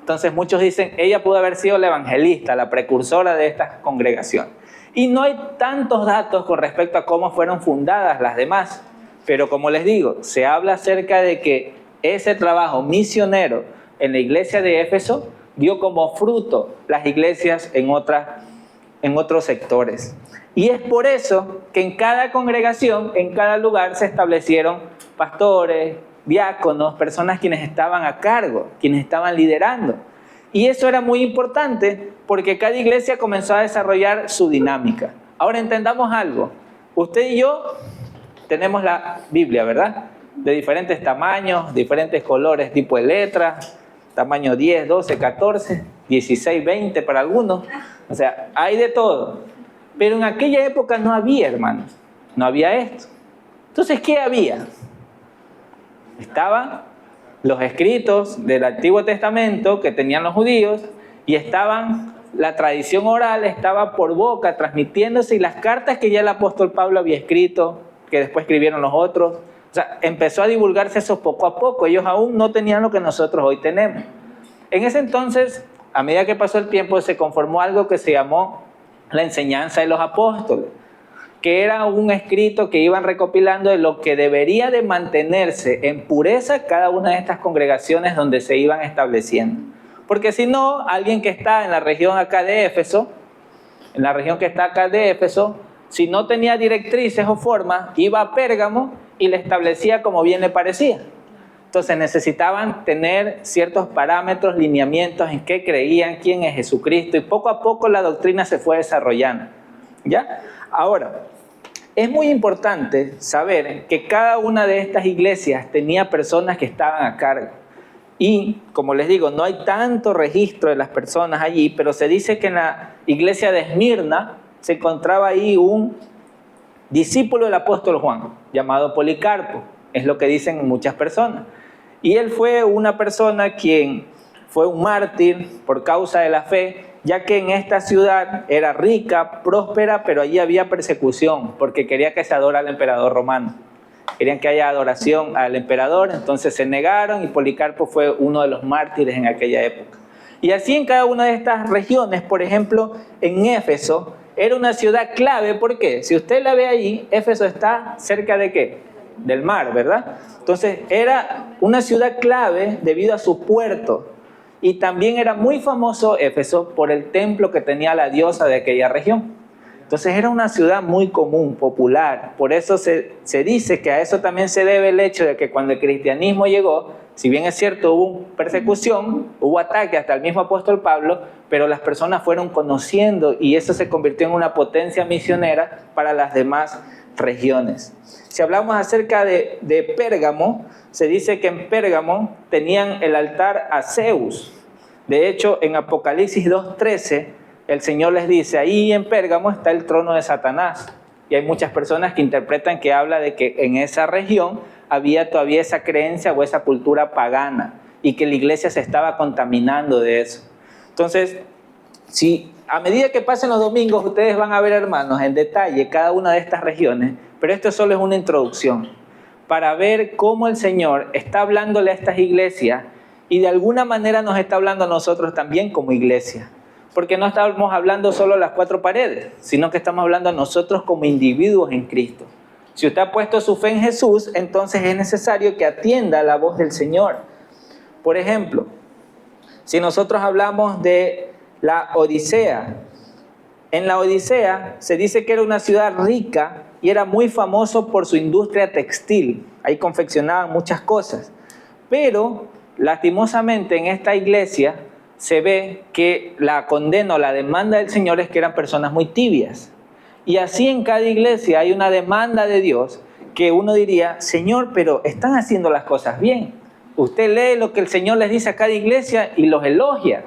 Speaker 1: Entonces muchos dicen, ella pudo haber sido la evangelista, la precursora de esta congregación. Y no hay tantos datos con respecto a cómo fueron fundadas las demás, pero como les digo, se habla acerca de que ese trabajo misionero en la iglesia de Éfeso dio como fruto las iglesias en otros sectores. Y es por eso que en cada congregación, en cada lugar se establecieron pastores, diáconos, personas quienes estaban a cargo, quienes estaban liderando. Y eso era muy importante porque cada iglesia comenzó a desarrollar su dinámica. Ahora entendamos algo. Usted y yo tenemos la Biblia, ¿verdad? De diferentes tamaños, diferentes colores, tipo de letras, tamaño 10, 12, 14, 16, 20 para algunos. O sea, hay de todo. Pero en aquella época no había, hermanos. No había esto. Entonces, ¿qué había? Estaban los escritos del Antiguo Testamento que tenían los judíos y estaban la tradición oral, estaba por boca transmitiéndose y las cartas que ya el apóstol Pablo había escrito, que después escribieron los otros. O sea, empezó a divulgarse eso poco a poco. Ellos aún no tenían lo que nosotros hoy tenemos. En ese entonces, a medida que pasó el tiempo, se conformó algo que se llamó la enseñanza de los apóstoles, que era un escrito que iban recopilando de lo que debería de mantenerse en pureza cada una de estas congregaciones donde se iban estableciendo. Porque si no, alguien que está en la región acá de Éfeso, si no tenía directrices o formas, iba a Pérgamo y le establecía como bien le parecía. Entonces necesitaban tener ciertos parámetros, lineamientos en qué creían, quién es Jesucristo, y poco a poco la doctrina se fue desarrollando. ¿Ya? Ahora, es muy importante saber que cada una de estas iglesias tenía personas que estaban a cargo. Y, como les digo, no hay tanto registro de las personas allí, pero se dice que en la iglesia de Esmirna se encontraba ahí un discípulo del apóstol Juan, llamado Policarpo. Es lo que dicen muchas personas. Y él fue una persona quien fue un mártir por causa de la fe, ya que en esta ciudad era rica, próspera, pero allí había persecución, porque quería que se adora al emperador romano. Querían que haya adoración al emperador, entonces se negaron y Policarpo fue uno de los mártires en aquella época. Y así en cada una de estas regiones, por ejemplo, en Éfeso, era una ciudad clave. ¿Por qué? Si usted la ve allí, Éfeso está cerca de ¿qué? Del mar, ¿verdad? Entonces era una ciudad clave debido a su puerto. Y también era muy famoso Éfeso por el templo que tenía la diosa de aquella región. Entonces era una ciudad muy común, popular. Por eso se dice que a eso también se debe el hecho de que cuando el cristianismo llegó, si bien es cierto hubo persecución, hubo ataque hasta el mismo apóstol Pablo, pero las personas fueron conociendo y eso se convirtió en una potencia misionera para las demás regiones. Si hablamos acerca de Pérgamo, se dice que en Pérgamo tenían el altar a Zeus. De hecho, en Apocalipsis 2:13, el Señor les dice, ahí en Pérgamo está el trono de Satanás. Y hay muchas personas que interpretan que habla de que en esa región había todavía esa creencia o esa cultura pagana y que la iglesia se estaba contaminando de eso. Entonces, si a medida que pasen los domingos, ustedes van a ver, hermanos, en detalle cada una de estas regiones, pero esto solo es una introducción para ver cómo el Señor está hablándole a estas iglesias y de alguna manera nos está hablando a nosotros también como iglesia. Porque no estamos hablando solo a las cuatro paredes, sino que estamos hablando a nosotros como individuos en Cristo. Si usted ha puesto su fe en Jesús, entonces es necesario que atienda a la voz del Señor. Por ejemplo, si nosotros hablamos de la Odisea, en la Odisea se dice que era una ciudad rica y era muy famoso por su industria textil. Ahí confeccionaban muchas cosas. Pero, lastimosamente, en esta iglesia se ve que la condena o la demanda del Señor es que eran personas muy tibias. Y así en cada iglesia hay una demanda de Dios que uno diría, Señor, pero están haciendo las cosas bien. Usted lee lo que el Señor les dice a cada iglesia y los elogia.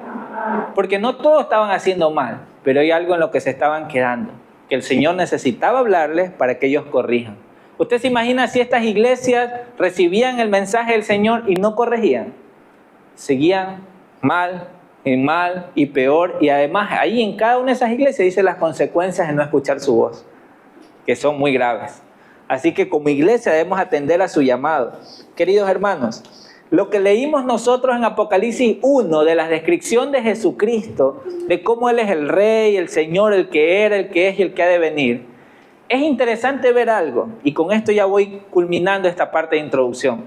Speaker 1: Porque no todos estaban haciendo mal, pero hay algo en lo que se estaban quedando, que el Señor necesitaba hablarles para que ellos corrijan. ¿Usted se imagina si estas iglesias recibían el mensaje del Señor y no corregían? Seguían mal, en mal y peor, y además ahí en cada una de esas iglesias dice las consecuencias de no escuchar su voz, que son muy graves. Así que como iglesia debemos atender a su llamado. Queridos hermanos, lo que leímos nosotros en Apocalipsis 1 de la descripción de Jesucristo, de cómo Él es el Rey, el Señor, el que era, el que es y el que ha de venir, es interesante ver algo, y con esto ya voy culminando esta parte de introducción.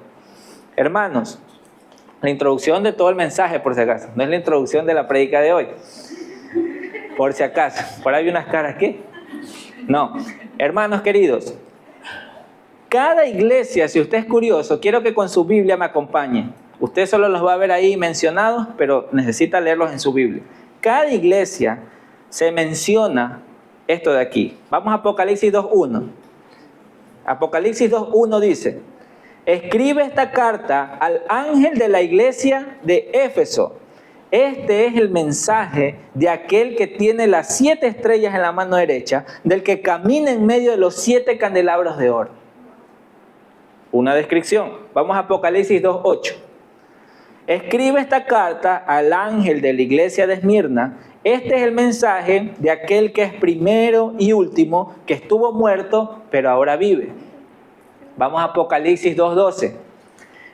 Speaker 1: Hermanos, la introducción de todo el mensaje, por si acaso, no es la introducción de la prédica de hoy, por si acaso. Por ahí hay unas caras, ¿qué? No, hermanos queridos, cada iglesia, si usted es curioso, quiero que con su Biblia me acompañe. Usted solo los va a ver ahí mencionados, pero necesita leerlos en su Biblia. Cada iglesia se menciona esto de aquí. Vamos a Apocalipsis 2.1. Apocalipsis 2.1 dice: escribe esta carta al ángel de la iglesia de Éfeso. Este es el mensaje de aquel que tiene las 7 estrellas en la mano derecha, del que camina en medio de los 7 candelabros de oro. Una descripción. Vamos a Apocalipsis 2.8. Escribe esta carta al ángel de la iglesia de Esmirna. Este es el mensaje de aquel que es primero y último, que estuvo muerto, pero ahora vive. Vamos a Apocalipsis 2.12.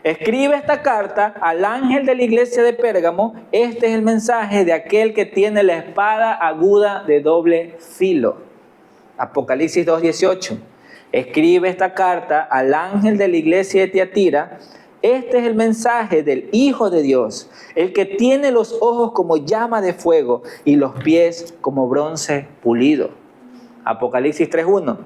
Speaker 1: Escribe esta carta al ángel de la iglesia de Pérgamo. Este es el mensaje de aquel que tiene la espada aguda de doble filo. Apocalipsis 2.18. Escribe esta carta al ángel de la iglesia de Tiatira. Este es el mensaje del Hijo de Dios, el que tiene los ojos como llama de fuego y los pies como bronce pulido. Apocalipsis 3.1.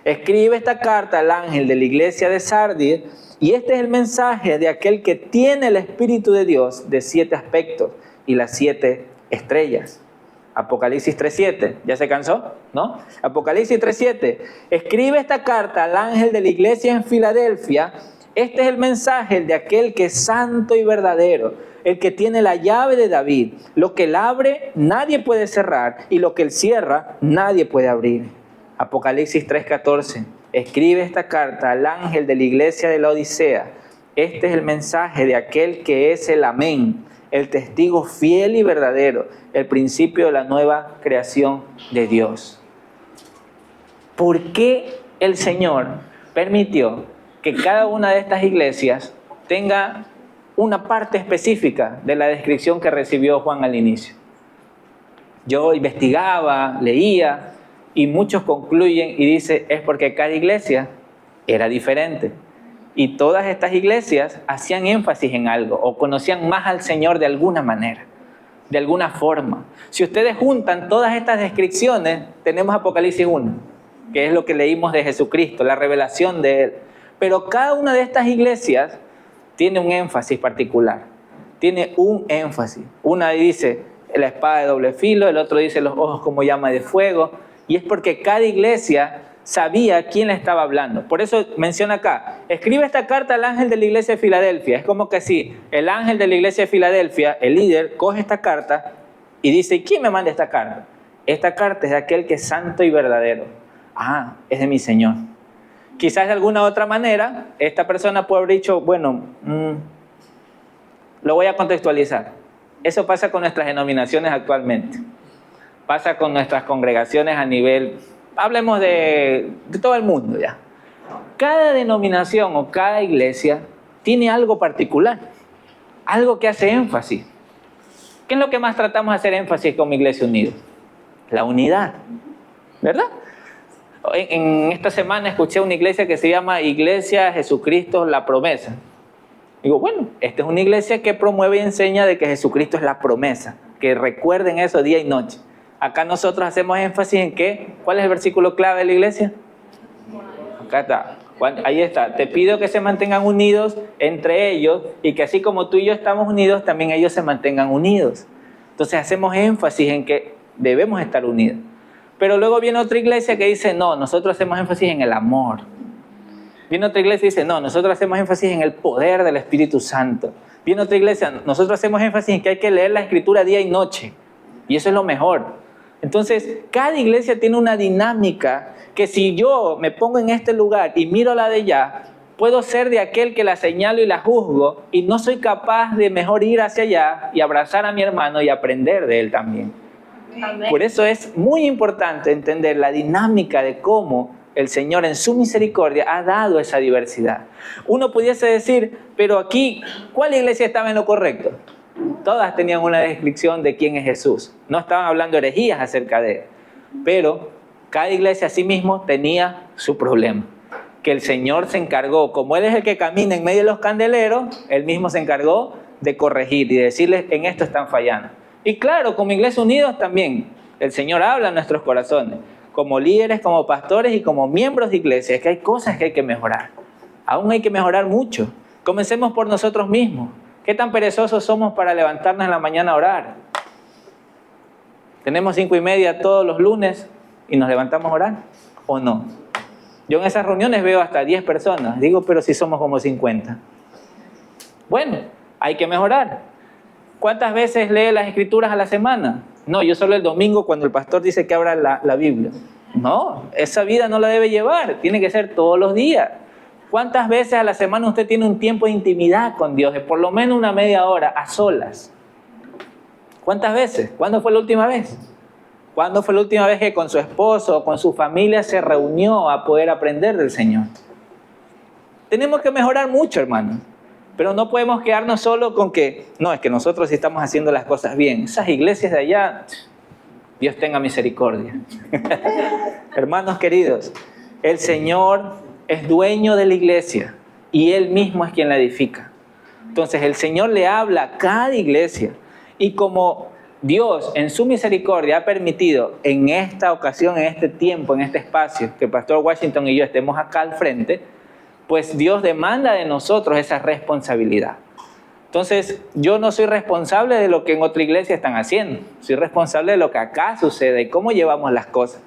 Speaker 1: Escribe esta carta al ángel de la iglesia de Sardis, y este es el mensaje de aquel que tiene el Espíritu de Dios de 7 aspectos y las 7 estrellas. Apocalipsis 3.7. ¿Ya se cansó? ¿No? Apocalipsis 3.7. Escribe esta carta al ángel de la iglesia en Filadelfia. Este es el mensaje de aquel que es santo y verdadero, el que tiene la llave de David. Lo que él abre, nadie puede cerrar, y lo que él cierra, nadie puede abrir. Apocalipsis 3.14. Escribe esta carta al ángel de la iglesia de la Odisea. Este es el mensaje de aquel que es el Amén, el testigo fiel y verdadero, el principio de la nueva creación de Dios. ¿Por qué el Señor permitió que cada una de estas iglesias tenga una parte específica de la descripción que recibió Juan al inicio? Yo investigaba, leía, y muchos concluyen y dicen, es porque cada iglesia era diferente. Y todas estas iglesias hacían énfasis en algo o conocían más al Señor de alguna manera, de alguna forma. Si ustedes juntan todas estas descripciones, tenemos Apocalipsis 1, que es lo que leímos de Jesucristo, la revelación de Él. Pero cada una de estas iglesias tiene un énfasis particular, tiene un énfasis. Una dice la espada de doble filo, el otro dice los ojos como llama de fuego, y es porque cada iglesia sabía quién le estaba hablando. Por eso menciona acá, escribe esta carta al ángel de la iglesia de Filadelfia. Es como que si el ángel de la iglesia de Filadelfia, el líder, coge esta carta y dice, ¿quién me manda esta carta? Esta carta es de aquel que es santo y verdadero. Ah, es de mi Señor. Quizás de alguna otra manera, esta persona puede haber dicho, bueno, lo voy a contextualizar. Eso pasa con nuestras denominaciones actualmente. Pasa con nuestras congregaciones a nivel... Hablemos de todo el mundo ya. Cada denominación o cada iglesia tiene algo particular, algo que hace énfasis. ¿Qué es lo que más tratamos de hacer énfasis como Iglesia Unida? La unidad, ¿verdad? En esta semana escuché una iglesia que se llama Iglesia Jesucristo La Promesa. Digo, bueno, esta es una iglesia que promueve y enseña de que Jesucristo es la promesa, que recuerden eso día y noche. Acá nosotros hacemos énfasis en qué. ¿Cuál es el versículo clave de la iglesia? Acá está. Ahí está. Te pido que se mantengan unidos entre ellos y que así como tú y yo estamos unidos, también ellos se mantengan unidos. Entonces hacemos énfasis en que debemos estar unidos. Pero luego viene otra iglesia que dice, no, nosotros hacemos énfasis en el amor. Viene otra iglesia y dice, no, nosotros hacemos énfasis en el poder del Espíritu Santo. Viene otra iglesia, nosotros hacemos énfasis en que hay que leer la Escritura día y noche. Y eso es lo mejor. Entonces, cada iglesia tiene una dinámica que si yo me pongo en este lugar y miro la de allá, Puedo ser de aquel que la señalo y la juzgo y no soy capaz de mejor ir hacia allá y abrazar a mi hermano y aprender de él también. Amén. Por eso es muy importante entender la dinámica de cómo el Señor en su misericordia ha dado esa diversidad. Uno pudiese decir, pero aquí, ¿cuál iglesia estaba en lo correcto? Todas tenían una descripción de quién es Jesús. No estaban hablando herejías acerca de él. Pero cada iglesia a sí mismo tenía su problema. Que el Señor se encargó, como Él es el que camina en medio de los candeleros, Él mismo se encargó de corregir y de decirles, en esto están fallando. Y claro, como Iglesia Unidos también, el Señor habla en nuestros corazones, como líderes, como pastores y como miembros de iglesia, que hay cosas que hay que mejorar. Aún hay que mejorar mucho. Comencemos por nosotros mismos. ¿Qué tan perezosos somos para levantarnos en la mañana a orar? Tenemos 5:30 todos los lunes y nos levantamos a orar, ¿o no? Yo en esas reuniones veo hasta 10 personas. Digo, pero si somos como 50. Bueno, hay que mejorar. ¿Cuántas veces lee las escrituras a la semana? No, yo solo el domingo cuando el pastor dice que abra la Biblia. No, esa vida no la debe llevar. Tiene que ser todos los días. ¿Cuántas veces a la semana usted tiene un tiempo de intimidad con Dios? De por lo menos una media hora, a solas. ¿Cuántas veces? ¿Cuándo fue la última vez? ¿Cuándo fue la última vez que con su esposo o con su familia se reunió a poder aprender del Señor? Tenemos que mejorar mucho, hermanos. Pero no podemos quedarnos solo con que, no, es que nosotros sí estamos haciendo las cosas bien. Esas iglesias de allá, Dios tenga misericordia. Hermanos queridos, el Señor es dueño de la iglesia y Él mismo es quien la edifica. Entonces el Señor le habla a cada iglesia y como Dios en su misericordia ha permitido en esta ocasión, en este tiempo, en este espacio, que el pastor Washington y yo estemos acá al frente, pues Dios demanda de nosotros esa responsabilidad. Entonces, yo no soy responsable de lo que en otra iglesia están haciendo. Soy responsable de lo que acá sucede y cómo llevamos las cosas.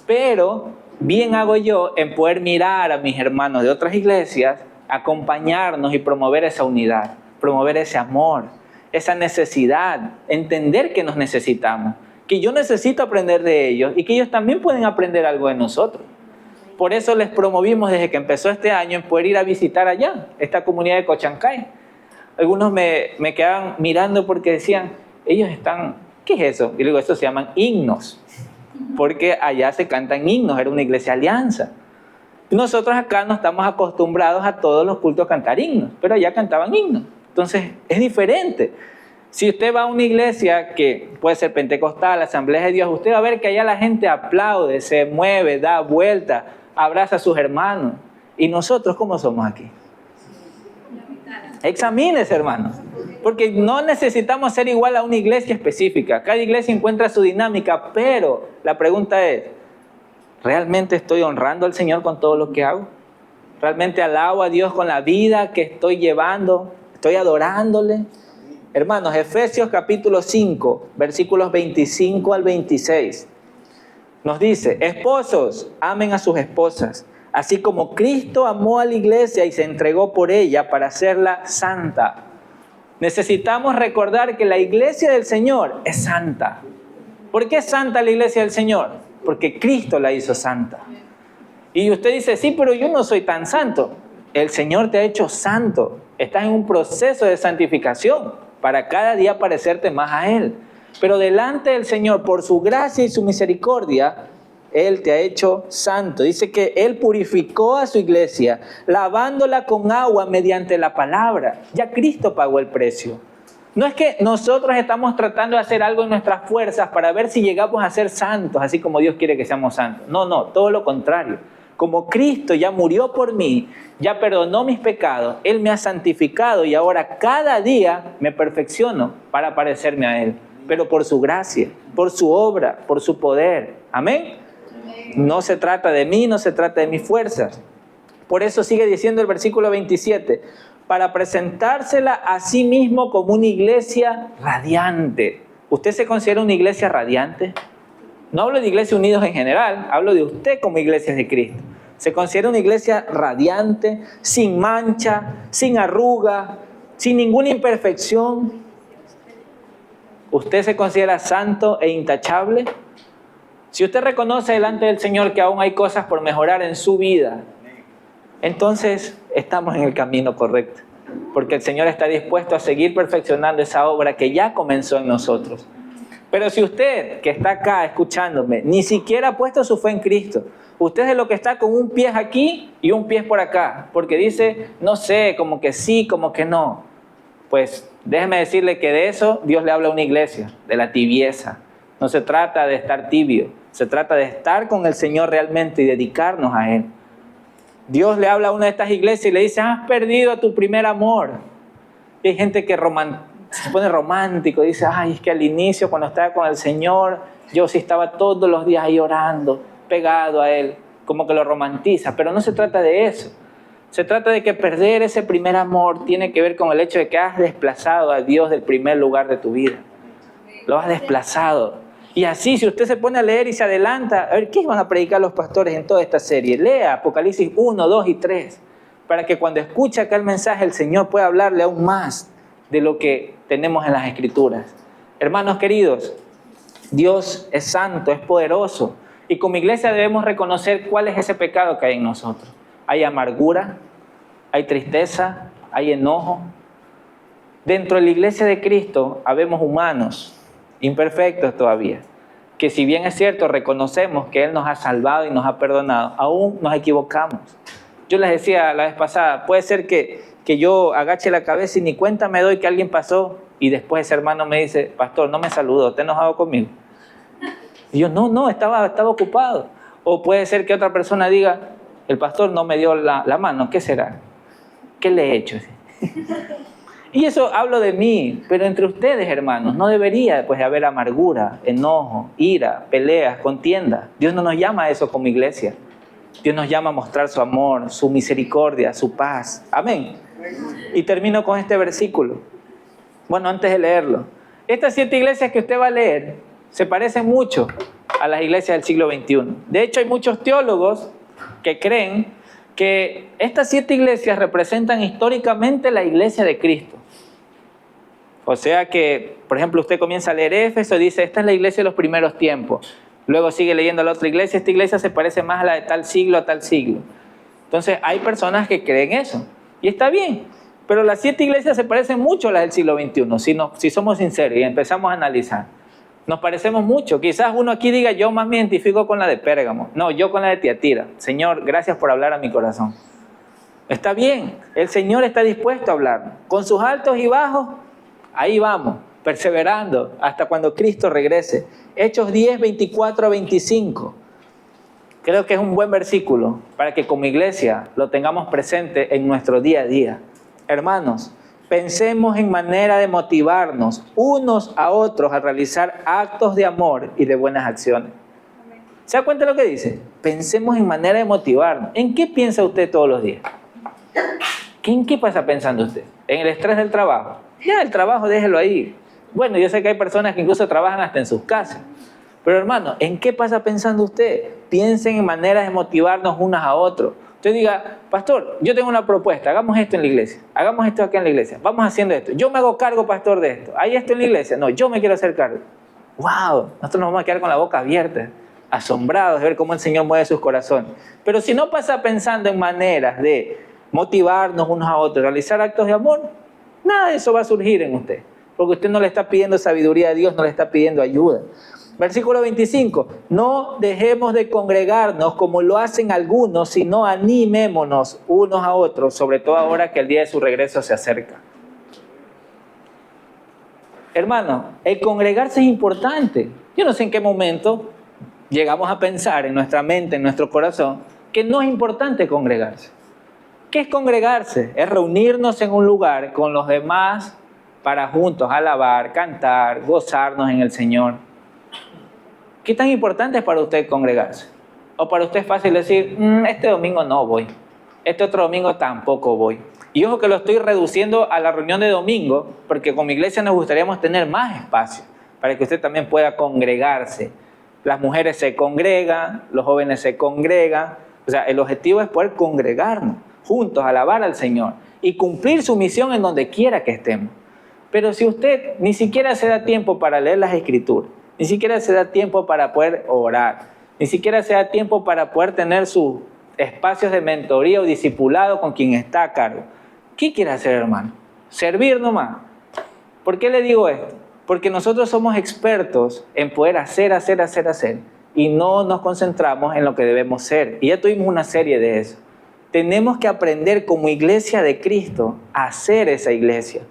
Speaker 1: Pero bien hago yo en poder mirar a mis hermanos de otras iglesias, acompañarnos y promover esa unidad, promover ese amor, esa necesidad, entender que nos necesitamos, que yo necesito aprender de ellos y que ellos también pueden aprender algo de nosotros. Por eso les promovimos desde que empezó este año en poder ir a visitar allá, esta comunidad de Cochancay. Algunos me quedaban mirando porque decían, ellos están, ¿qué es eso? Y digo, eso se llaman himnos, porque allá se cantan himnos, era una iglesia alianza. Nosotros acá no estamos acostumbrados a todos los cultos a cantar himnos, pero allá cantaban himnos. Entonces, es diferente. Si usted va a una iglesia que puede ser pentecostal, Asamblea de Dios, usted va a ver que allá la gente aplaude, se mueve, da vuelta, abraza a sus hermanos. ¿Y nosotros cómo somos aquí? Examínese, hermanos, porque no necesitamos ser igual a una iglesia específica. Cada iglesia encuentra su dinámica, pero la pregunta es, ¿realmente estoy honrando al Señor con todo lo que hago? ¿Realmente alabo a Dios con la vida que estoy llevando? ¿Estoy adorándole? Hermanos, Efesios capítulo 5, versículos 25 al 26, nos dice, esposos, amen a sus esposas, así como Cristo amó a la iglesia y se entregó por ella para hacerla santa. Necesitamos recordar que la iglesia del Señor es santa. ¿Por qué es santa la iglesia del Señor? Porque Cristo la hizo santa. Y usted dice, sí, pero yo no soy tan santo. El Señor te ha hecho santo. Estás en un proceso de santificación para cada día parecerte más a Él. Pero delante del Señor, por su gracia y su misericordia, Él te ha hecho santo. Dice que Él purificó a su iglesia, lavándola con agua mediante la palabra. Ya Cristo pagó el precio. No es que nosotros estamos tratando de hacer algo en nuestras fuerzas para ver si llegamos a ser santos, así como Dios quiere que seamos santos. No, todo lo contrario. Como Cristo ya murió por mí, ya perdonó mis pecados, Él me ha santificado y ahora cada día me perfecciono para parecerme a Él. Pero por su gracia, por su obra, por su poder. Amén. No se trata de mí, no se trata de mis fuerzas. Por eso sigue diciendo el versículo 27, para presentársela a sí mismo como una iglesia radiante. ¿Usted se considera una iglesia radiante? No hablo de Iglesia Unidos en general, hablo de usted como iglesia de Cristo. ¿Se considera una iglesia radiante, sin mancha, sin arruga, sin ninguna imperfección? ¿Usted se considera santo e intachable? Si usted reconoce delante del Señor que aún hay cosas por mejorar en su vida, entonces estamos en el camino correcto, porque el Señor está dispuesto a seguir perfeccionando esa obra que ya comenzó en nosotros. Pero si usted, que está acá escuchándome, ni siquiera ha puesto su fe en Cristo, usted es de lo que está con un pie aquí y un pie por acá, porque dice, no sé, como que sí, como que no. Pues déjeme decirle que de eso Dios le habla a una iglesia, de la tibieza. No se trata de estar tibio, se trata de estar con el Señor realmente y dedicarnos a Él. Dios le habla a una de estas iglesias y le dice, has perdido tu primer amor. Y hay gente que se pone romántico, dice, ay, es que al inicio cuando estaba con el Señor, yo sí estaba todos los días ahí orando, pegado a Él, como que lo romantiza, pero no se trata de eso. Se trata de que perder ese primer amor tiene que ver con el hecho de que has desplazado a Dios del primer lugar de tu vida. Lo has desplazado. Y así, si usted se pone a leer y se adelanta, a ver, ¿qué van a predicar los pastores en toda esta serie? Lea Apocalipsis 1, 2 y 3, para que cuando escuche acá el mensaje, el Señor pueda hablarle aún más de lo que tenemos en las Escrituras. Hermanos queridos, Dios es santo, es poderoso, y como iglesia debemos reconocer cuál es ese pecado que hay en nosotros. Hay amargura, hay tristeza, hay enojo. Dentro de la iglesia de Cristo habemos humanos, imperfectos todavía, que si bien es cierto, reconocemos que Él nos ha salvado y nos ha perdonado, aún nos equivocamos. Yo les decía la vez pasada, puede ser que yo agache la cabeza y ni cuenta me doy que alguien pasó y después ese hermano me dice, pastor, no me saludó, ¿está enojado conmigo? Y yo, no, estaba ocupado. O puede ser que otra persona diga, el pastor no me dio la mano, ¿qué será? ¿Qué le he hecho? Y eso hablo de mí, pero entre ustedes, hermanos, no debería pues haber amargura, enojo, ira, peleas, contienda. Dios no nos llama a eso como iglesia. Dios nos llama a mostrar su amor, su misericordia, su paz. Amén. Y termino con este versículo. Bueno, antes de leerlo. Estas 7 iglesias que usted va a leer se parecen mucho a las iglesias del siglo XXI. De hecho, hay muchos teólogos que creen que estas 7 iglesias representan históricamente la iglesia de Cristo. O sea que, por ejemplo, usted comienza a leer Éfeso y dice, esta es la iglesia de los primeros tiempos. Luego sigue leyendo la otra iglesia, esta iglesia se parece más a la de tal siglo a tal siglo. Entonces hay personas que creen eso. Y está bien, pero las 7 iglesias se parecen mucho a las del siglo XXI, si somos sinceros y empezamos a analizar. Nos parecemos mucho. Quizás uno aquí diga, yo más me identifico con la de Pérgamo. No, yo con la de Tiatira. Señor, gracias por hablar a mi corazón. Está bien, el Señor está dispuesto a hablar. Con sus altos y bajos, ahí vamos, perseverando hasta cuando Cristo regrese. Hechos 10, 24 a 25. Creo que es un buen versículo para que como iglesia lo tengamos presente en nuestro día a día. Hermanos, pensemos en manera de motivarnos unos a otros a realizar actos de amor y de buenas acciones. ¿Se da cuenta de lo que dice? Pensemos en manera de motivarnos. ¿En qué piensa usted todos los días? ¿En qué pasa pensando usted? ¿En el estrés del trabajo? Ya, el trabajo déjelo ahí. Bueno, yo sé que hay personas que incluso trabajan hasta en sus casas. Pero hermano, ¿en qué pasa pensando usted? Piensen en maneras de motivarnos unos a otros. Usted diga, pastor, yo tengo una propuesta, hagamos esto en la iglesia, hagamos esto acá en la iglesia, vamos haciendo esto. Yo me hago cargo, pastor, de esto. ¿Hay esto en la iglesia? No, yo me quiero hacer cargo. ¡Wow! Nosotros nos vamos a quedar con la boca abierta, asombrados de ver cómo el Señor mueve sus corazones. Pero si no pasa pensando en maneras de motivarnos unos a otros, realizar actos de amor, nada de eso va a surgir en usted. Porque usted no le está pidiendo sabiduría a Dios, no le está pidiendo ayuda. Versículo 25, no dejemos de congregarnos como lo hacen algunos, sino animémonos unos a otros, sobre todo ahora que el día de su regreso se acerca. Hermano, el congregarse es importante. Yo no sé en qué momento llegamos a pensar en nuestra mente, en nuestro corazón, que no es importante congregarse. ¿Qué es congregarse? Es reunirnos en un lugar con los demás para juntos alabar, cantar, gozarnos en el Señor. ¿Qué tan importante es para usted congregarse? O para usted es fácil decir, este domingo no voy, este otro domingo tampoco voy. Y ojo que lo estoy reduciendo a la reunión de domingo, porque como iglesia nos gustaría tener más espacio para que usted también pueda congregarse. Las mujeres se congregan, los jóvenes se congregan. O sea, el objetivo es poder congregarnos juntos, alabar al Señor y cumplir su misión en donde quiera que estemos. Pero si usted ni siquiera se da tiempo para leer las Escrituras, ni siquiera se da tiempo para poder orar, ni siquiera se da tiempo para poder tener su espacios de mentoría o discipulado con quien está a cargo. ¿Qué quiere hacer, hermano? Servir nomás. ¿Por qué le digo esto? Porque nosotros somos expertos en poder hacer, y no nos concentramos en lo que debemos ser. Y ya tuvimos una serie de eso. Tenemos que aprender como iglesia de Cristo a hacer esa iglesia,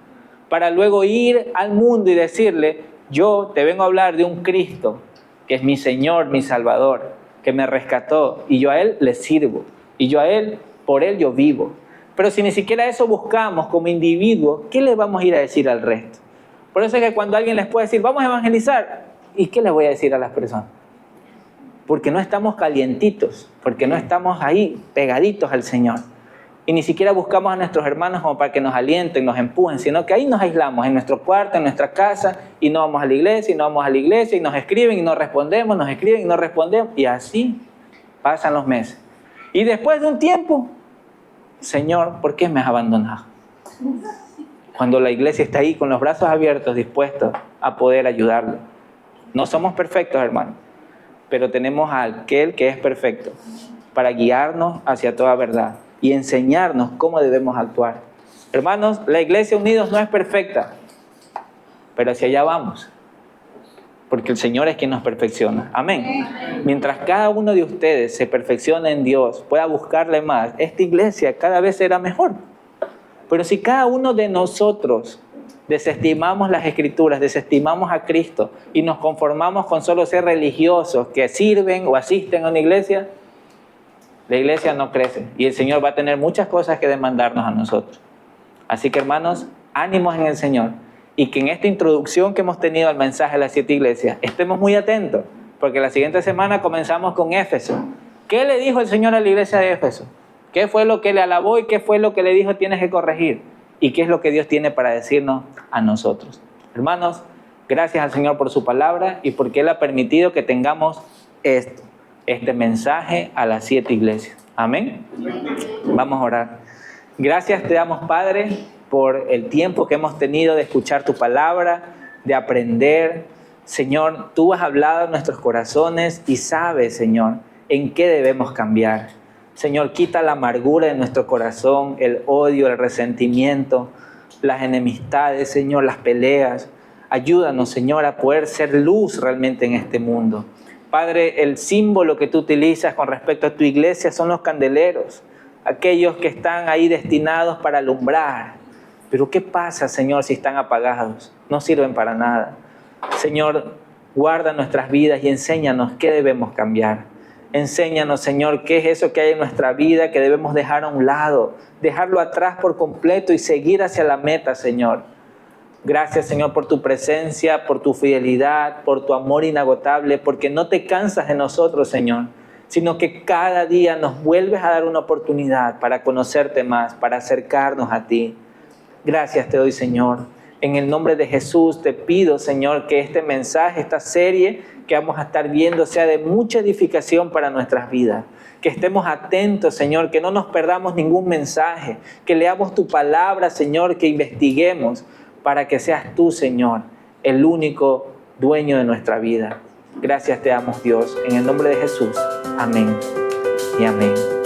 Speaker 1: para luego ir al mundo y decirle: yo te vengo a hablar de un Cristo que es mi Señor, mi Salvador, que me rescató, y yo a Él le sirvo, y yo a Él, por Él yo vivo. Pero si ni siquiera eso buscamos como individuos, ¿qué le vamos a ir a decir al resto? Por eso es que cuando alguien les puede decir: vamos a evangelizar, ¿y qué les voy a decir a las personas? Porque no estamos calientitos, porque no estamos ahí pegaditos al Señor. Y ni siquiera buscamos a nuestros hermanos como para que nos alienten, nos empujen, sino que ahí nos aislamos en nuestro cuarto, en nuestra casa, y no vamos a la iglesia, y no vamos a la iglesia, y nos escriben y no respondemos, nos escriben y no respondemos. Y así pasan los meses. Y después de un tiempo: Señor, ¿por qué me has abandonado? Cuando la iglesia está ahí con los brazos abiertos, dispuestos a poder ayudarle. No somos perfectos, hermano, pero tenemos a aquel que es perfecto para guiarnos hacia toda verdad y enseñarnos cómo debemos actuar. Hermanos, la Iglesia Unidos no es perfecta, pero hacia allá vamos, porque el Señor es quien nos perfecciona. Amén. Mientras cada uno de ustedes se perfeccione en Dios, pueda buscarle más, esta iglesia cada vez será mejor. Pero si cada uno de nosotros desestimamos las Escrituras, desestimamos a Cristo y nos conformamos con solo ser religiosos que sirven o asisten a una iglesia, la iglesia no crece y el Señor va a tener muchas cosas que demandarnos a nosotros. Así que, hermanos, ánimos en el Señor, y que en esta introducción que hemos tenido al mensaje de las 7 iglesias estemos muy atentos, porque la siguiente semana comenzamos con Éfeso. ¿Qué le dijo el Señor a la iglesia de Éfeso? ¿Qué fue lo que le alabó y qué fue lo que le dijo tienes que corregir? ¿Y qué es lo que Dios tiene para decirnos a nosotros? Hermanos, gracias al Señor por su palabra y porque Él ha permitido que tengamos este mensaje a las 7 iglesias. Amén. Vamos a orar. Gracias te damos, Padre, por el tiempo que hemos tenido de escuchar tu palabra, de aprender. Señor, tú has hablado en nuestros corazones y sabes, Señor, en qué debemos cambiar. Señor, quita la amargura de nuestro corazón, el odio, el resentimiento, las enemistades, Señor, las peleas. Ayúdanos, Señor, a poder ser luz realmente en este mundo. Padre, el símbolo que tú utilizas con respecto a tu iglesia son los candeleros, aquellos que están ahí destinados para alumbrar. Pero ¿qué pasa, Señor, si están apagados? No sirven para nada. Señor, guarda nuestras vidas y enséñanos qué debemos cambiar. Enséñanos, Señor, qué es eso que hay en nuestra vida que debemos dejar a un lado, dejarlo atrás por completo y seguir hacia la meta, Señor. Gracias, Señor, por tu presencia, por tu fidelidad, por tu amor inagotable, porque no te cansas de nosotros, Señor, sino que cada día nos vuelves a dar una oportunidad para conocerte más, para acercarnos a ti. Gracias te doy, Señor. En el nombre de Jesús te pido, Señor, que este mensaje, esta serie que vamos a estar viendo sea de mucha edificación para nuestras vidas. Que estemos atentos, Señor, que no nos perdamos ningún mensaje, que leamos tu palabra, Señor, que investiguemos para que seas tú, Señor, el único dueño de nuestra vida. Gracias te damos, Dios, en el nombre de Jesús. Amén y amén.